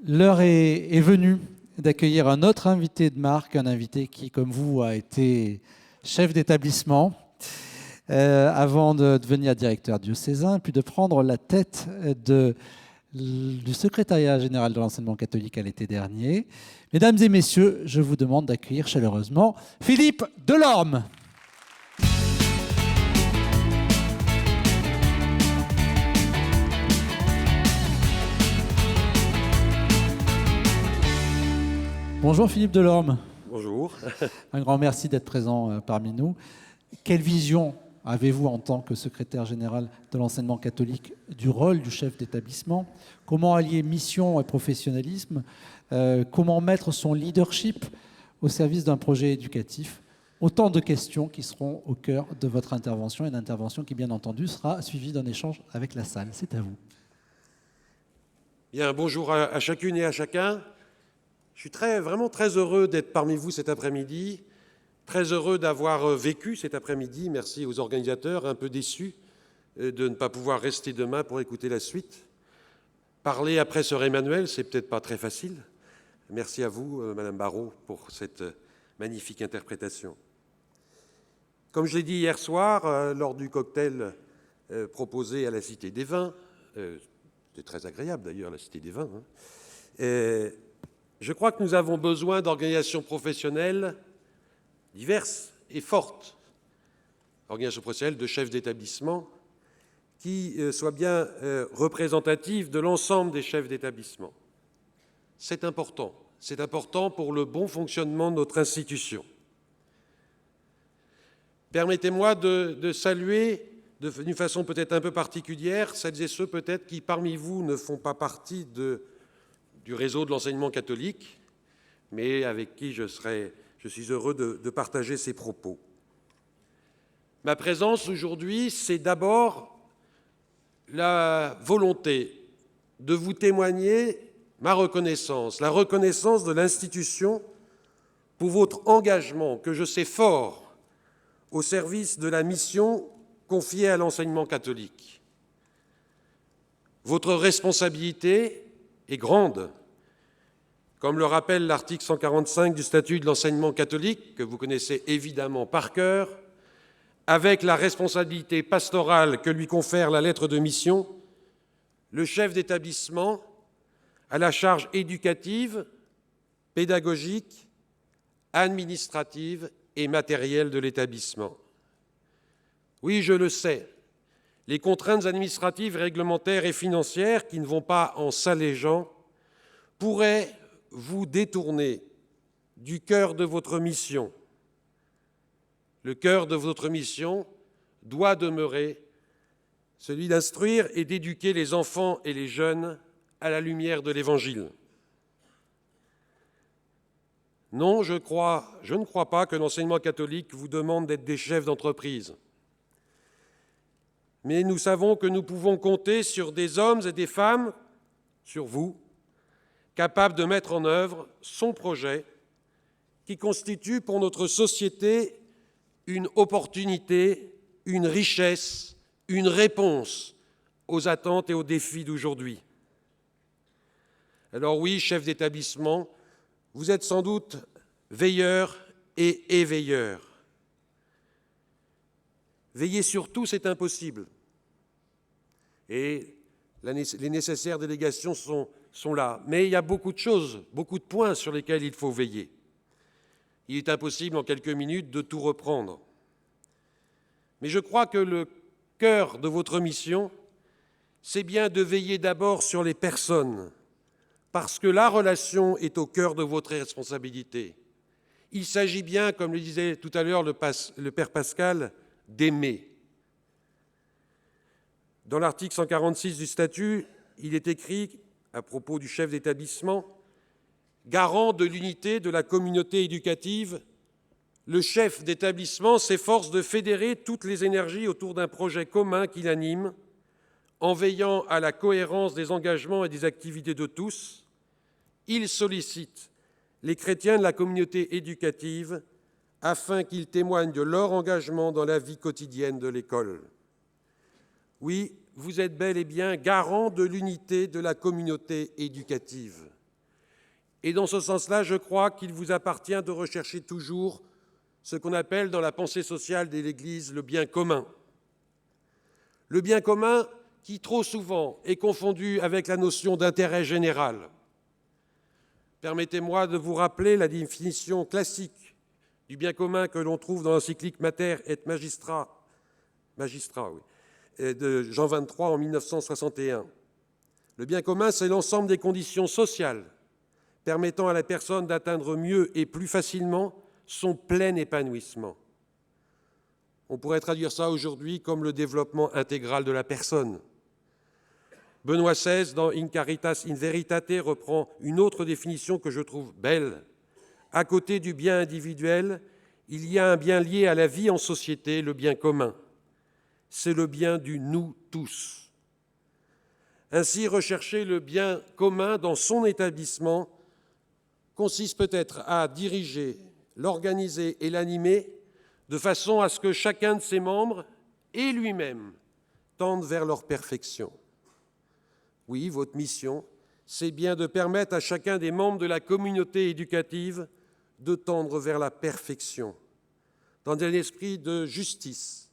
L'heure est venue d'accueillir un autre invité de marque, un invité qui, comme vous, a été chef d'établissement avant de devenir directeur diocésain, puis de prendre la tête du secrétariat général de l'enseignement catholique à l'été dernier. Mesdames et messieurs, je vous demande d'accueillir chaleureusement Philippe Delorme. Bonjour Philippe Delorme. Bonjour. Un grand merci d'être présent parmi nous. Quelle vision avez-vous en tant que secrétaire général de l'enseignement catholique du rôle du chef d'établissement? Comment allier mission et professionnalisme? Comment mettre son leadership au service d'un projet éducatif? Autant de questions qui seront au cœur de votre intervention, une intervention qui, bien entendu, sera suivie d'un échange avec la salle. C'est à vous. Bien, bonjour à chacune et à chacun. Je suis vraiment très heureux d'être parmi vous cet après-midi, très heureux d'avoir vécu cet après-midi. Merci aux organisateurs, un peu déçus de ne pas pouvoir rester demain pour écouter la suite. Parler après Sœur Emmanuel, c'est peut-être pas très facile. Merci à vous, Madame Barrault, pour cette magnifique interprétation. Comme je l'ai dit hier soir, lors du cocktail proposé à la Cité des Vins, c'est très agréable d'ailleurs, la Cité des Vins, je crois que nous avons besoin d'organisations professionnelles diverses et fortes, organisations professionnelles de chefs d'établissement qui soient bien représentatives de l'ensemble des chefs d'établissement. C'est important pour le bon fonctionnement de notre institution. Permettez-moi de saluer d'une façon peut-être un peu particulière celles et ceux peut-être qui parmi vous ne font pas partie du réseau de l'enseignement catholique, mais avec qui je suis heureux de partager ces propos. Ma présence aujourd'hui, c'est d'abord la volonté de vous témoigner ma reconnaissance, la reconnaissance de l'institution pour votre engagement, que je sais fort, au service de la mission confiée à l'enseignement catholique. Votre responsabilité est grande, comme le rappelle l'article 145 du statut de l'enseignement catholique, que vous connaissez évidemment par cœur, avec la responsabilité pastorale que lui confère la lettre de mission, le chef d'établissement a la charge éducative, pédagogique, administrative et matérielle de l'établissement. Oui, je le sais, les contraintes administratives, réglementaires et financières qui ne vont pas en s'allégeant pourraient vous détourner du cœur de votre mission. Le cœur de votre mission doit demeurer celui d'instruire et d'éduquer les enfants et les jeunes à la lumière de l'Évangile. Non, je ne crois pas que l'enseignement catholique vous demande d'être des chefs d'entreprise. Mais nous savons que nous pouvons compter sur des hommes et des femmes, sur vous, capables de mettre en œuvre son projet qui constitue pour notre société une opportunité, une richesse, une réponse aux attentes et aux défis d'aujourd'hui. Alors oui, chef d'établissement, vous êtes sans doute veilleur et éveilleur. Veiller sur tout, c'est impossible. Et les nécessaires délégations sont là. Mais il y a beaucoup de choses, beaucoup de points sur lesquels il faut veiller. Il est impossible en quelques minutes de tout reprendre. Mais je crois que le cœur de votre mission, c'est bien de veiller d'abord sur les personnes, parce que la relation est au cœur de votre responsabilité. Il s'agit bien, comme le disait tout à l'heure le Père Pascal, d'aimer. Dans l'article 146 du statut, il est écrit, à propos du chef d'établissement, « Garant de l'unité de la communauté éducative, le chef d'établissement s'efforce de fédérer toutes les énergies autour d'un projet commun qui l'anime, en veillant à la cohérence des engagements et des activités de tous. Il sollicite les chrétiens de la communauté éducative afin qu'ils témoignent de leur engagement dans la vie quotidienne de l'école. » Oui, vous êtes bel et bien garant de l'unité de la communauté éducative. Et dans ce sens-là, je crois qu'il vous appartient de rechercher toujours ce qu'on appelle dans la pensée sociale de l'Église le bien commun. Le bien commun qui trop souvent est confondu avec la notion d'intérêt général. Permettez-moi de vous rappeler la définition classique du bien commun que l'on trouve dans l'encyclique Mater et Magistra de Jean XXIII en 1961. Le bien commun, c'est l'ensemble des conditions sociales permettant à la personne d'atteindre mieux et plus facilement son plein épanouissement. On pourrait traduire ça aujourd'hui comme le développement intégral de la personne. Benoît XVI, dans In Caritas in Veritate, reprend une autre définition que je trouve belle. À côté du bien individuel, il y a un bien lié à la vie en société, le bien commun. C'est le bien du nous tous. Ainsi, rechercher le bien commun dans son établissement consiste peut-être à diriger, l'organiser et l'animer de façon à ce que chacun de ses membres et lui-même tendent vers leur perfection. Oui, votre mission, c'est bien de permettre à chacun des membres de la communauté éducative de tendre vers la perfection, dans un esprit de justice,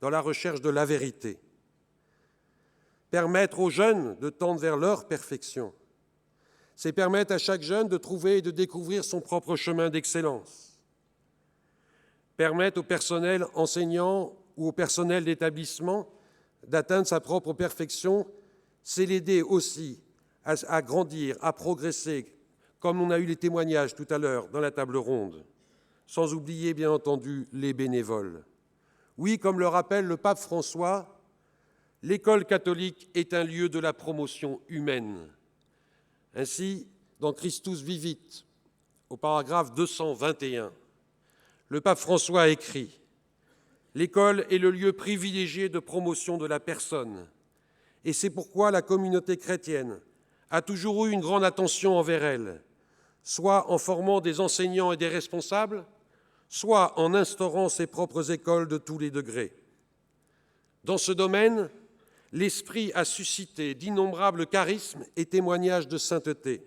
dans la recherche de la vérité. Permettre aux jeunes de tendre vers leur perfection, c'est permettre à chaque jeune de trouver et de découvrir son propre chemin d'excellence. Permettre au personnel enseignant ou au personnel d'établissement d'atteindre sa propre perfection, c'est l'aider aussi à grandir, à progresser, comme on a eu les témoignages tout à l'heure dans la table ronde, sans oublier bien entendu les bénévoles. Oui, comme le rappelle le pape François, l'école catholique est un lieu de la promotion humaine. Ainsi, dans Christus Vivit, au paragraphe 221, le pape François a écrit « L'école est le lieu privilégié de promotion de la personne, et c'est pourquoi la communauté chrétienne a toujours eu une grande attention envers elle, soit en formant des enseignants et des responsables, soit en instaurant ses propres écoles de tous les degrés. Dans ce domaine, l'Esprit a suscité d'innombrables charismes et témoignages de sainteté.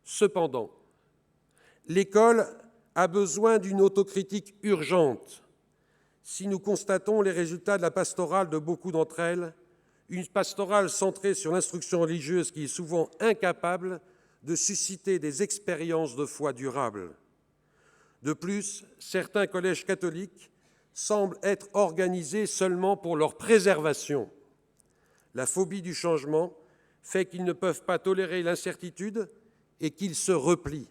Cependant, l'école a besoin d'une autocritique urgente. Si nous constatons les résultats de la pastorale de beaucoup d'entre elles, une pastorale centrée sur l'instruction religieuse qui est souvent incapable de susciter des expériences de foi durables. De plus, certains collèges catholiques semblent être organisés seulement pour leur préservation. La phobie du changement fait qu'ils ne peuvent pas tolérer l'incertitude et qu'ils se replient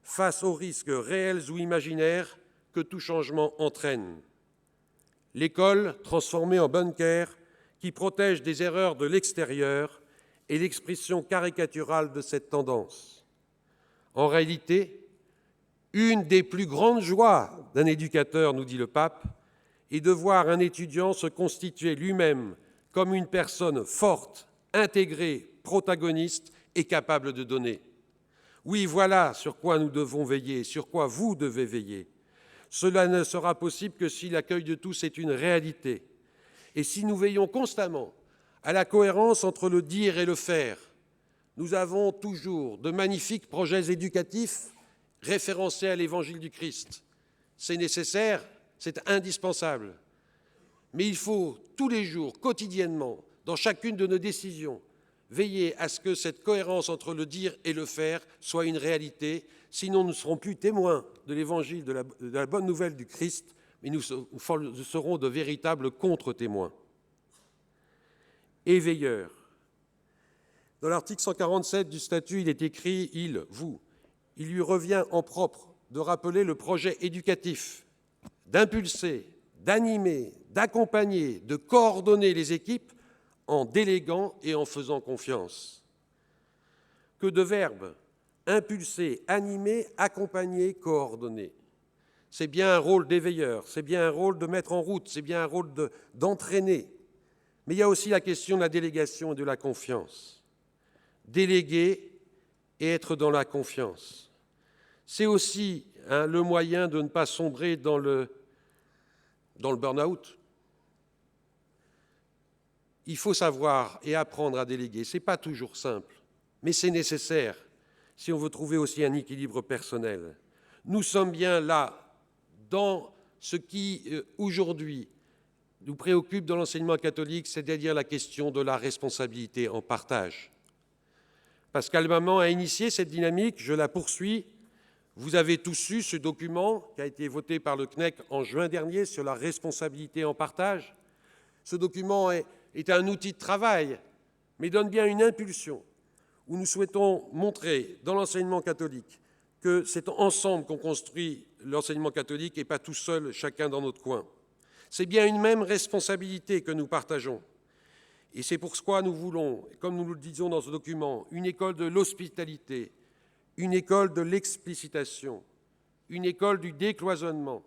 face aux risques réels ou imaginaires que tout changement entraîne. L'école, transformée en bunker, qui protège des erreurs de l'extérieur, est l'expression caricaturale de cette tendance. En réalité, une des plus grandes joies d'un éducateur, nous dit le pape, est de voir un étudiant se constituer lui-même comme une personne forte, intégrée, protagoniste et capable de donner. Oui, voilà sur quoi nous devons veiller, sur quoi vous devez veiller. Cela ne sera possible que si l'accueil de tous est une réalité et si nous veillons constamment à la cohérence entre le dire et le faire. Nous avons toujours de magnifiques projets éducatifs référencés à l'Évangile du Christ. C'est nécessaire, c'est indispensable. Mais il faut tous les jours, quotidiennement, dans chacune de nos décisions, veiller à ce que cette cohérence entre le dire et le faire soit une réalité. Sinon, nous ne serons plus témoins de l'Évangile, de la bonne nouvelle du Christ, mais nous serons de véritables contre-témoins. Et veilleurs. Dans l'article 147 du statut, il est écrit « il », vous. Il lui revient en propre de rappeler le projet éducatif, d'impulser, d'animer, d'accompagner, de coordonner les équipes en déléguant et en faisant confiance. Que de verbes, impulser, animer, accompagner, coordonner. C'est bien un rôle d'éveilleur, c'est bien un rôle de mettre en route, c'est bien un rôle d'entraîner. Mais il y a aussi la question de la délégation et de la confiance. Déléguer et être dans la confiance. C'est aussi le moyen de ne pas sombrer dans le burn-out. Il faut savoir et apprendre à déléguer. Ce n'est pas toujours simple, mais c'est nécessaire. si on veut trouver aussi un équilibre personnel. Nous sommes bien là dans ce qui, aujourd'hui, nous préoccupe dans l'enseignement catholique, c'est-à-dire la question de la responsabilité en partage. Pascal Maman a initié cette dynamique, je la poursuis. Vous avez tous eu ce document qui a été voté par le CNEC en juin dernier sur la responsabilité en partage. Ce document est un outil de travail, mais donne bien une impulsion où nous souhaitons montrer dans l'enseignement catholique que c'est ensemble qu'on construit l'enseignement catholique et pas tout seul, chacun dans notre coin. C'est bien une même responsabilité que nous partageons. Et c'est pourquoi nous voulons, comme nous le disons dans ce document, une école de l'hospitalité, une école de l'explicitation, une école du décloisonnement,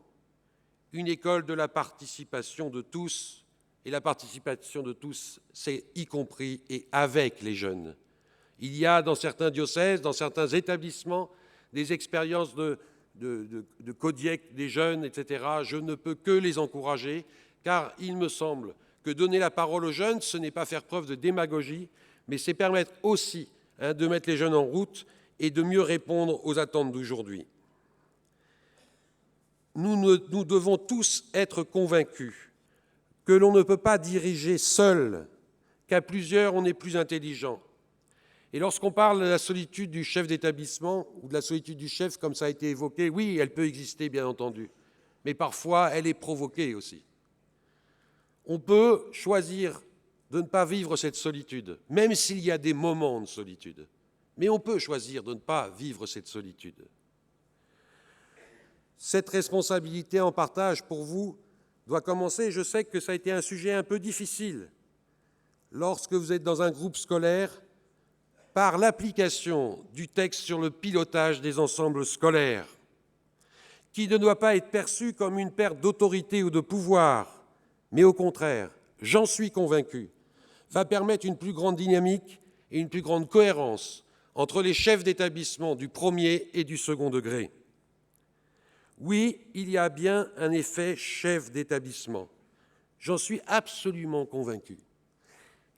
une école de la participation de tous. Et la participation de tous, c'est y compris et avec les jeunes. Il y a dans certains diocèses, dans certains établissements, des expériences de Kodiak des jeunes, etc. Je ne peux que les encourager, car il me semble que donner la parole aux jeunes, ce n'est pas faire preuve de démagogie, mais c'est permettre aussi de mettre les jeunes en route et de mieux répondre aux attentes d'aujourd'hui. Nous devons tous être convaincus que l'on ne peut pas diriger seul, qu'à plusieurs on est plus intelligent. Et lorsqu'on parle de la solitude du chef d'établissement, ou de la solitude du chef, comme ça a été évoqué, oui, elle peut exister, bien entendu, mais parfois elle est provoquée aussi. On peut choisir de ne pas vivre cette solitude, même s'il y a des moments de solitude, mais on peut choisir de ne pas vivre cette solitude. Cette responsabilité en partage, pour vous, doit commencer, je sais que ça a été un sujet un peu difficile, lorsque vous êtes dans un groupe scolaire, par l'application du texte sur le pilotage des ensembles scolaires, qui ne doit pas être perçu comme une perte d'autorité ou de pouvoir, mais au contraire, j'en suis convaincu, va permettre une plus grande dynamique et une plus grande cohérence entre les chefs d'établissement du premier et du second degré. Oui, il y a bien un effet chef d'établissement. J'en suis absolument convaincu.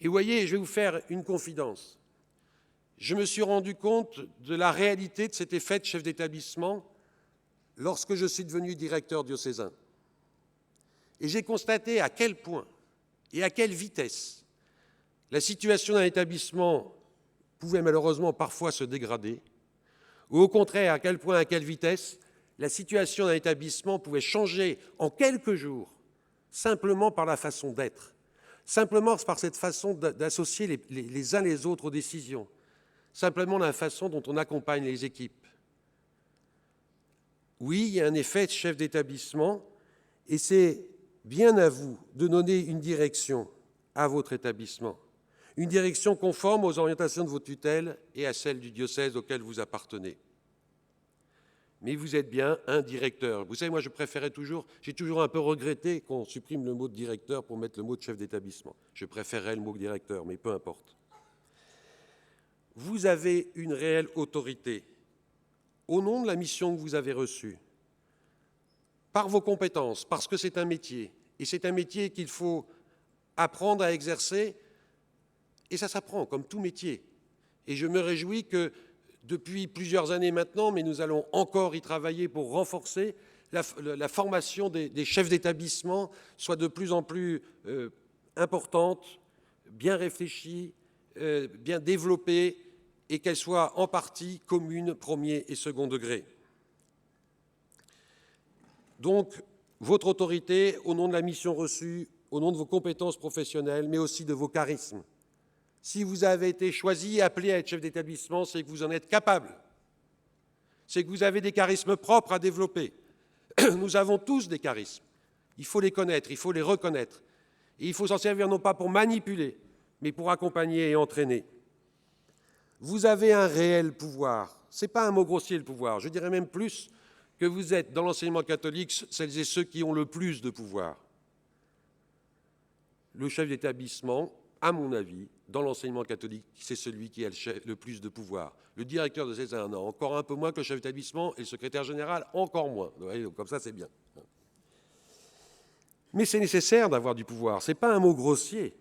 Et voyez, je vais vous faire une confidence. Je me suis rendu compte de la réalité de cet effet de chef d'établissement lorsque je suis devenu directeur diocésain. Et j'ai constaté à quel point et à quelle vitesse la situation d'un établissement pouvait malheureusement parfois se dégrader, ou au contraire à quel point, à quelle vitesse la situation d'un établissement pouvait changer en quelques jours, simplement par la façon d'être, simplement par cette façon d'associer les uns les autres aux décisions, simplement la façon dont on accompagne les équipes. Oui, il y a un effet de chef d'établissement, et c'est bien à vous de donner une direction à votre établissement, une direction conforme aux orientations de vos tutelles et à celles du diocèse auquel vous appartenez. Mais vous êtes bien un directeur. Vous savez, moi, j'ai toujours un peu regretté qu'on supprime le mot de directeur pour mettre le mot de chef d'établissement. Je préférerais le mot de directeur, mais peu importe. Vous avez une réelle autorité au nom de la mission que vous avez reçue, par vos compétences, parce que c'est un métier, et c'est un métier qu'il faut apprendre à exercer, et ça s'apprend, comme tout métier. Et je me réjouis que, depuis plusieurs années maintenant, mais nous allons encore y travailler pour renforcer, la formation des chefs d'établissement soit de plus en plus importante, bien réfléchie, bien développée, et qu'elle soit en partie commune, premier et second degré. Donc, votre autorité, au nom de la mission reçue, au nom de vos compétences professionnelles, mais aussi de vos charismes. Si vous avez été choisi et appelé à être chef d'établissement, c'est que vous en êtes capable. C'est que vous avez des charismes propres à développer. Nous avons tous des charismes. Il faut les connaître, il faut les reconnaître. Et il faut s'en servir non pas pour manipuler, mais pour accompagner et entraîner. Vous avez un réel pouvoir. Ce n'est pas un mot grossier, le pouvoir. Je dirais même plus que vous êtes, dans l'enseignement catholique, celles et ceux qui ont le plus de pouvoir. Le chef d'établissement, à mon avis, dans l'enseignement catholique, c'est celui qui a le plus de pouvoir. Le directeur de César en a encore un peu moins que le chef d'établissement et le secrétaire général encore moins. Donc, comme ça, c'est bien. Mais c'est nécessaire d'avoir du pouvoir. Ce n'est pas un mot grossier.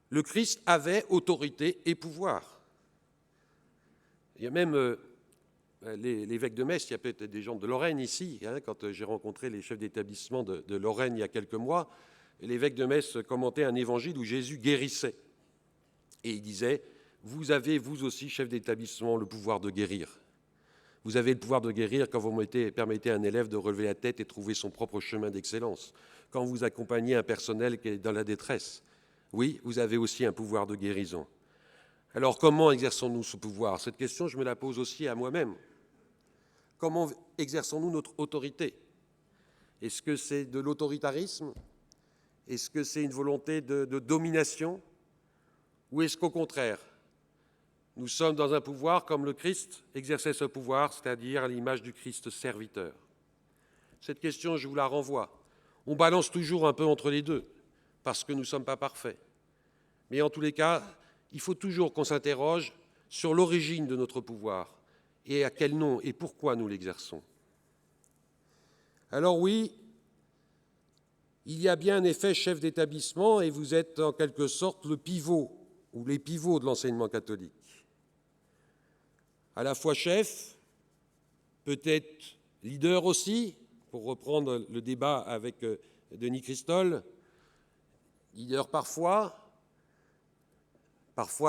Le Christ avait autorité et pouvoir. Il y a même l'évêque de Metz, il y a peut-être des gens de Lorraine ici, hein, quand j'ai rencontré les chefs d'établissement de Lorraine il y a quelques mois, l'évêque de Metz commentait un évangile où Jésus guérissait. Et il disait, vous avez, vous aussi, chef d'établissement, le pouvoir de guérir. Vous avez le pouvoir de guérir quand vous permettez à un élève de relever la tête et trouver son propre chemin d'excellence, quand vous accompagnez un personnel qui est dans la détresse. Oui, vous avez aussi un pouvoir de guérison. Alors comment exerçons-nous ce pouvoir? Cette question, je me la pose aussi à moi-même. Comment exerçons-nous notre autorité? Est-ce que c'est de l'autoritarisme? Est-ce que c'est une volonté de domination? Ou est-ce qu'au contraire, nous sommes dans un pouvoir comme le Christ exerçait ce pouvoir, c'est-à-dire à l'image du Christ serviteur? Cette question, je vous la renvoie. On balance toujours un peu entre les deux, parce que nous ne sommes pas parfaits. Mais en tous les cas, il faut toujours qu'on s'interroge sur l'origine de notre pouvoir et à quel nom et pourquoi nous l'exerçons. Alors oui, il y a bien un effet chef d'établissement et vous êtes en quelque sorte le pivot ou les pivots de l'enseignement catholique. À la fois chef, peut-être leader aussi, pour reprendre le débat avec Denis Christol, leader parfois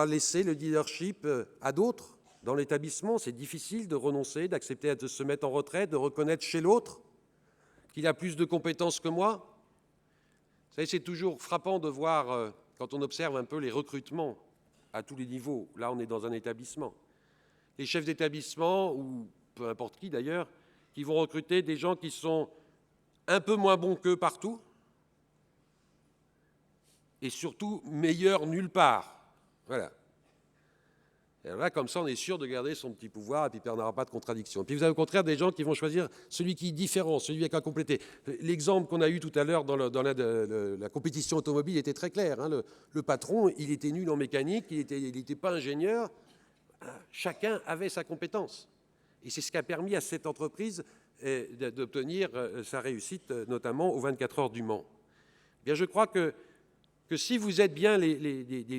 laisser le leadership à d'autres dans l'établissement. C'est difficile de renoncer, d'accepter de se mettre en retrait, de reconnaître chez l'autre qu'il a plus de compétences que moi. Vous savez, c'est toujours frappant de voir, quand on observe un peu les recrutements à tous les niveaux, là on est dans un établissement, les chefs d'établissement, ou peu importe qui d'ailleurs, qui vont recruter des gens qui sont un peu moins bons qu'eux partout, et surtout meilleurs nulle part. Voilà. Et là, comme ça, on est sûr de garder son petit pouvoir et puis il n'y aura pas de contradiction. Puis vous avez au contraire des gens qui vont choisir celui qui est différent, celui avec un complété. L'exemple qu'on a eu tout à l'heure dans la compétition automobile était très clair. Hein. Le patron, il était nul en mécanique, il n'était pas ingénieur. Chacun avait sa compétence. Et c'est ce qui a permis à cette entreprise d'obtenir sa réussite, notamment aux 24 heures du Mans. Bien, je crois que si vous êtes bien,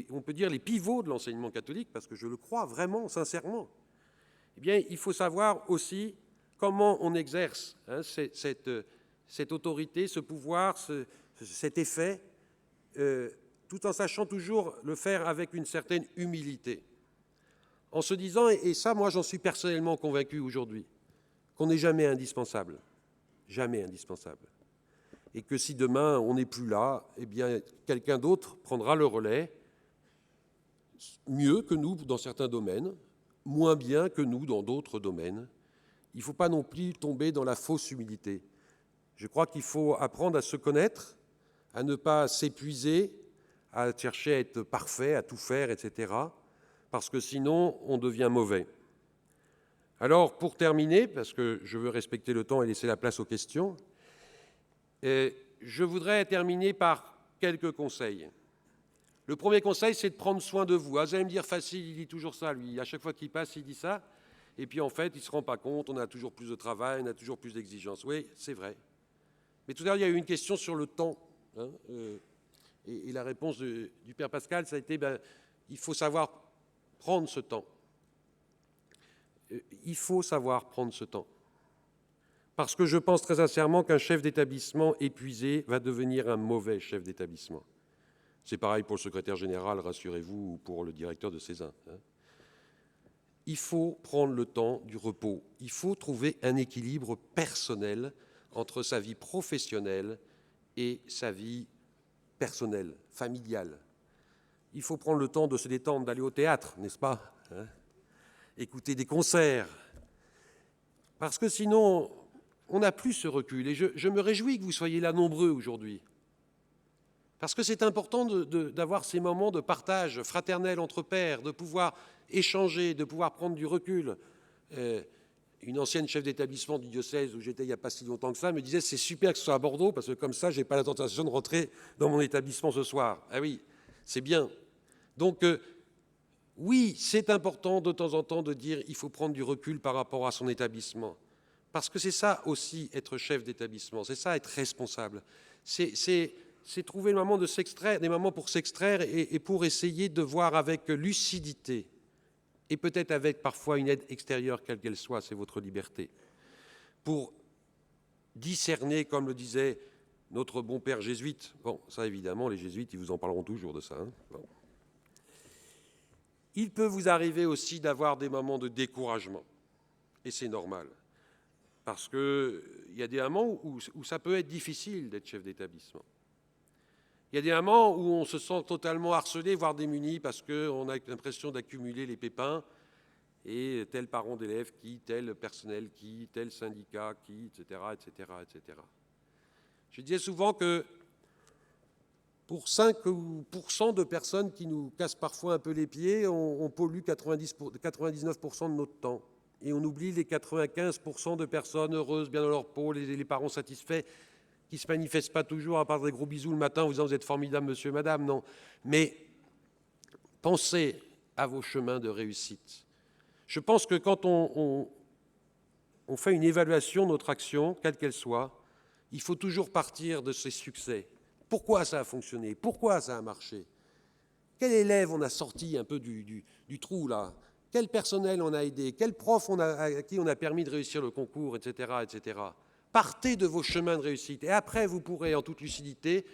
on peut dire, les pivots de l'enseignement catholique, parce que je le crois vraiment, sincèrement, eh bien, il faut savoir aussi comment on exerce cette autorité, ce pouvoir, cet effet, tout en sachant toujours le faire avec une certaine humilité. En se disant, et ça, moi, j'en suis personnellement convaincu aujourd'hui, qu'on n'est jamais indispensable. Jamais indispensable. Et que si demain on n'est plus là, eh bien, quelqu'un d'autre prendra le relais, mieux que nous dans certains domaines, moins bien que nous dans d'autres domaines. Il ne faut pas non plus tomber dans la fausse humilité. Je crois qu'il faut apprendre à se connaître, à ne pas s'épuiser, à chercher à être parfait, à tout faire, etc., parce que sinon on devient mauvais. Alors, pour terminer, parce que je veux respecter le temps et laisser la place aux questions, je voudrais terminer par quelques conseils. Le premier conseil, c'est de prendre soin de vous. Vous allez me dire, facile, il dit toujours ça, lui. À chaque fois qu'il passe, il dit ça. Et puis, en fait, il ne se rend pas compte, on a toujours plus de travail, on a toujours plus d'exigences. Oui, c'est vrai. Mais tout à l'heure, il y a eu une question sur le temps. Hein, et la réponse du Père Pascal, ça a été, il faut savoir prendre ce temps. Il faut savoir prendre ce temps. Parce que je pense très sincèrement qu'un chef d'établissement épuisé va devenir un mauvais chef d'établissement. C'est pareil pour le secrétaire général, rassurez-vous, ou pour le directeur de Cézanne. Il faut prendre le temps du repos. Il faut trouver un équilibre personnel entre sa vie professionnelle et sa vie personnelle, familiale. Il faut prendre le temps de se détendre, d'aller au théâtre, n'est-ce pas, écouter des concerts. Parce que sinon, on n'a plus ce recul. Et je me réjouis que vous soyez là nombreux aujourd'hui. Parce que c'est important d'avoir ces moments de partage fraternel entre pairs, de pouvoir échanger, de pouvoir prendre du recul. Une ancienne chef d'établissement du diocèse où j'étais il n'y a pas si longtemps que ça me disait « c'est super que ce soit à Bordeaux parce que comme ça, je n'ai pas la tentation de rentrer dans mon établissement ce soir. » Ah oui, c'est bien. Donc, oui, c'est important de temps en temps de dire il faut prendre du recul par rapport à son établissement. Parce que c'est ça aussi être chef d'établissement, c'est ça être responsable. C'est trouver le moment de s'extraire, des moments pour s'extraire et pour essayer de voir avec lucidité et peut-être avec parfois une aide extérieure, quelle qu'elle soit, c'est votre liberté, pour discerner, comme le disait notre bon père jésuite. Bon, ça évidemment, les jésuites, ils vous en parleront toujours de ça. Hein. Bon. Il peut vous arriver aussi d'avoir des moments de découragement, et c'est normal, parce qu'il y a des moments où ça peut être difficile d'être chef d'établissement. Il y a des moments où on se sent totalement harcelé, voire démuni, parce qu'on a l'impression d'accumuler les pépins, et tel parent d'élève qui, tel personnel qui, tel syndicat qui, etc., etc., etc. Je disais souvent que pour 5% de personnes qui nous cassent parfois un peu les pieds, on pollue 99% de notre temps. Et on oublie les 95% de personnes heureuses, bien dans leur peau, les parents satisfaits, qui ne se manifestent pas toujours, à part des gros bisous le matin en vous disant « vous êtes formidable, monsieur, madame », non. Mais pensez à vos chemins de réussite. Je pense que quand on fait une évaluation de notre action, quelle qu'elle soit, il faut toujours partir de ses succès. Pourquoi ça a fonctionné? Pourquoi ça a marché? Quel élève on a sorti un peu du trou, là? Quel personnel on a aidé? Quel prof à qui on a permis de réussir le concours, etc., etc. Partez de vos chemins de réussite. Et après, vous pourrez, en toute lucidité,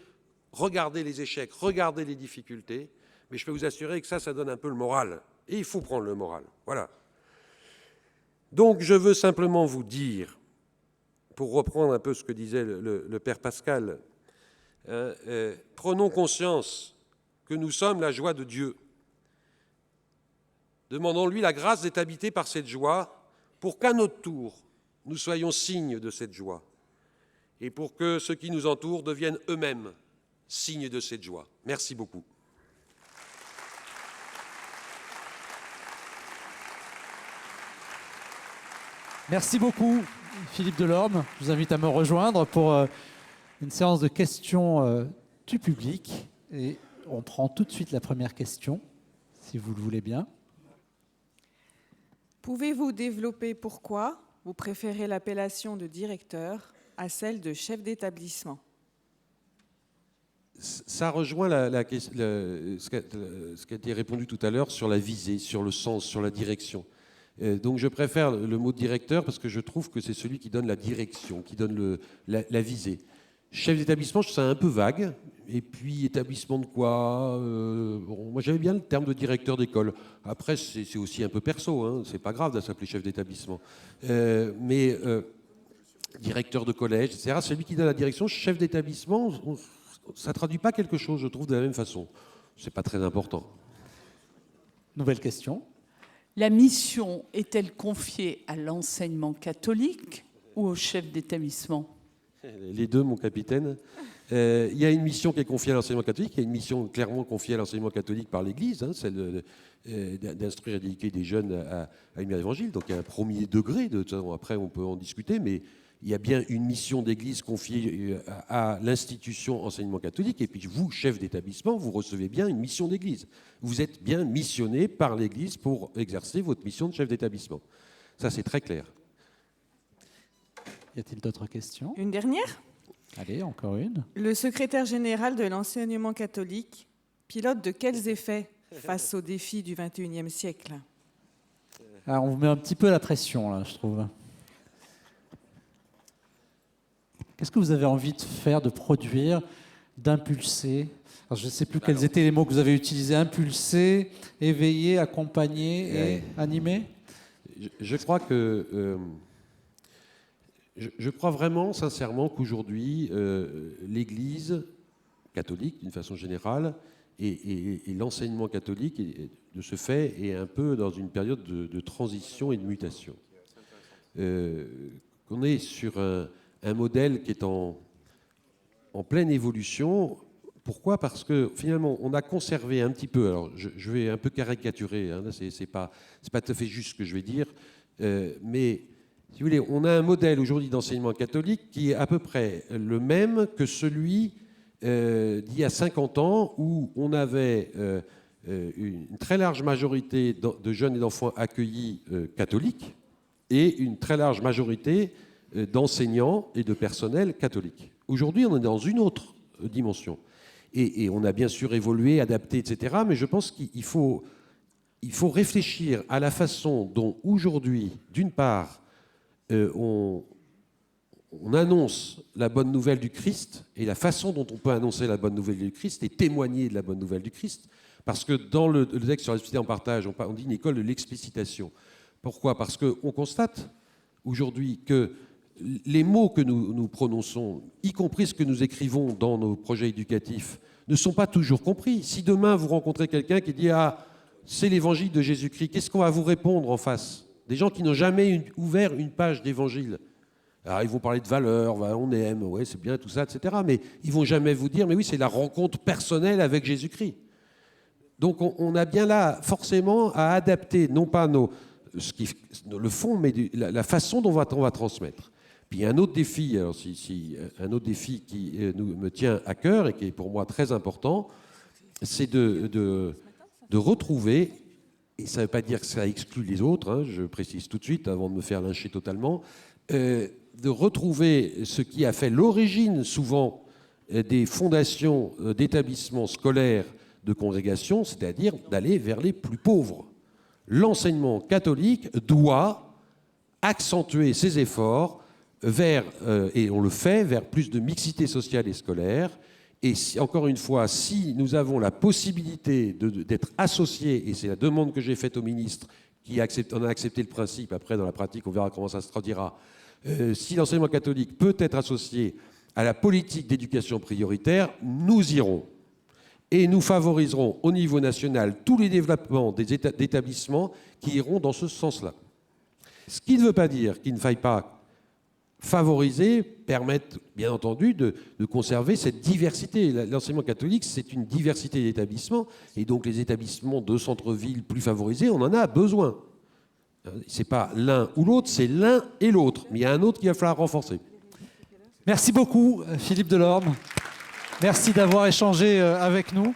regarder les échecs, regarder les difficultés. Mais je peux vous assurer que ça donne un peu le moral. Et il faut prendre le moral. Voilà. Donc, je veux simplement vous dire, pour reprendre un peu ce que disait le père Pascal, prenons conscience que nous sommes la joie de Dieu. Demandons-lui la grâce d'être habité par cette joie pour qu'à notre tour, nous soyons signes de cette joie et pour que ceux qui nous entourent deviennent eux-mêmes signes de cette joie. Merci beaucoup. Merci beaucoup, Philippe Delorme. Je vous invite à me rejoindre pour une séance de questions du public. Et on prend tout de suite la première question, si vous le voulez bien. Pouvez-vous développer pourquoi vous préférez l'appellation de directeur à celle de chef d'établissement? Ça rejoint ce qui a été répondu tout à l'heure sur la visée, sur le sens, sur la direction. Donc je préfère le mot directeur parce que je trouve que c'est celui qui donne la direction, qui donne la visée. Chef d'établissement, je trouve ça un peu vague. Et puis, établissement de quoi bon, moi, j'aimais bien le terme de directeur d'école. Après, c'est aussi un peu perso, hein, c'est pas grave de s'appeler chef d'établissement. Mais directeur de collège, etc., celui qui donne la direction, chef d'établissement, ça ne traduit pas quelque chose, je trouve, de la même façon. C'est pas très important. Nouvelle question. La mission est-elle confiée à l'enseignement catholique ou au chef d'établissement? Les deux, mon capitaine. Il y a une mission qui est confiée à l'enseignement catholique, il y a une mission clairement confiée à l'enseignement catholique par l'Église, hein, celle d'instruire et d'éduquer des jeunes à une l'évangile. Donc il y a un premier degré, après on peut en discuter, mais il y a bien une mission d'Église confiée à l'institution enseignement catholique, et puis vous, chef d'établissement, vous recevez bien une mission d'Église. Vous êtes bien missionné par l'Église pour exercer votre mission de chef d'établissement. Ça, c'est très clair. Y a-t-il d'autres questions? Une dernière? Allez, encore une. Le secrétaire général de l'enseignement catholique pilote de quels effets face aux défis du XXIe siècle? Alors, on vous met un petit peu la pression, là, je trouve. Qu'est-ce que vous avez envie de faire, de produire, d'impulser? Alors, je ne sais plus quels étaient les mots que vous avez utilisés. Impulser, éveiller, accompagner et animer? Je crois que... Je crois vraiment, sincèrement, qu'aujourd'hui, l'Église catholique, d'une façon générale, et l'enseignement catholique, de ce fait, est un peu dans une période de transition et de mutation. Qu'on est sur un modèle qui est en pleine évolution. Pourquoi? Parce que, finalement, on a conservé un petit peu, alors je vais un peu caricaturer, hein, c'est pas tout à fait juste ce que je vais dire, mais... Si vous voulez, on a un modèle aujourd'hui d'enseignement catholique qui est à peu près le même que celui d'il y a 50 ans où on avait une très large majorité de jeunes et d'enfants accueillis catholiques et une très large majorité d'enseignants et de personnel catholiques. Aujourd'hui, on est dans une autre dimension. Et on a bien sûr évolué, adapté, etc. Mais je pense qu'il faut il faut réfléchir à la façon dont aujourd'hui, d'une part, on annonce la bonne nouvelle du Christ, et la façon dont on peut annoncer la bonne nouvelle du Christ et témoigner de la bonne nouvelle du Christ. Parce que dans le texte sur la société en partage, on dit une école de l'explicitation. Pourquoi ? Parce qu'on constate aujourd'hui que les mots que nous prononçons, y compris ce que nous écrivons dans nos projets éducatifs, ne sont pas toujours compris. Si demain vous rencontrez quelqu'un qui dit « Ah, c'est l'évangile de Jésus-Christ », qu'est-ce qu'on va vous répondre en face ? Des gens qui n'ont jamais ouvert une page d'évangile. Alors ils vont parler de valeurs, on aime, ouais, c'est bien, tout ça, etc. Mais ils ne vont jamais vous dire « Mais oui, c'est la rencontre personnelle avec Jésus-Christ ». Donc on a bien là forcément à adapter, non pas le fond, mais la façon dont on va transmettre. Puis il y a un autre défi, alors un autre défi qui me tient à cœur et qui est pour moi très important, c'est de retrouver, et ça ne veut pas dire que ça exclut les autres, hein, je précise tout de suite avant de me faire lyncher totalement, de retrouver ce qui a fait l'origine souvent des fondations d'établissements scolaires de congrégation, c'est-à-dire d'aller vers les plus pauvres. L'enseignement catholique doit accentuer ses efforts vers, et on le fait, vers plus de mixité sociale et scolaire. Et encore une fois, si nous avons la possibilité d'être associés, et c'est la demande que j'ai faite au ministre, qui en a accepté le principe, après dans la pratique on verra comment ça se traduira, si l'enseignement catholique peut être associé à la politique d'éducation prioritaire, nous irons. Et nous favoriserons au niveau national tous les développements d'établissements qui iront dans ce sens-là. Ce qui ne veut pas dire qu'il ne faille pas favoriser, permettre, bien entendu, de conserver cette diversité. L'enseignement catholique, c'est une diversité d'établissements, et donc les établissements de centre-ville plus favorisés, on en a besoin. Ce n'est pas l'un ou l'autre, c'est l'un et l'autre. Mais il y a un autre qu'il va falloir renforcer. Merci beaucoup, Philippe Delorme. Merci d'avoir échangé avec nous.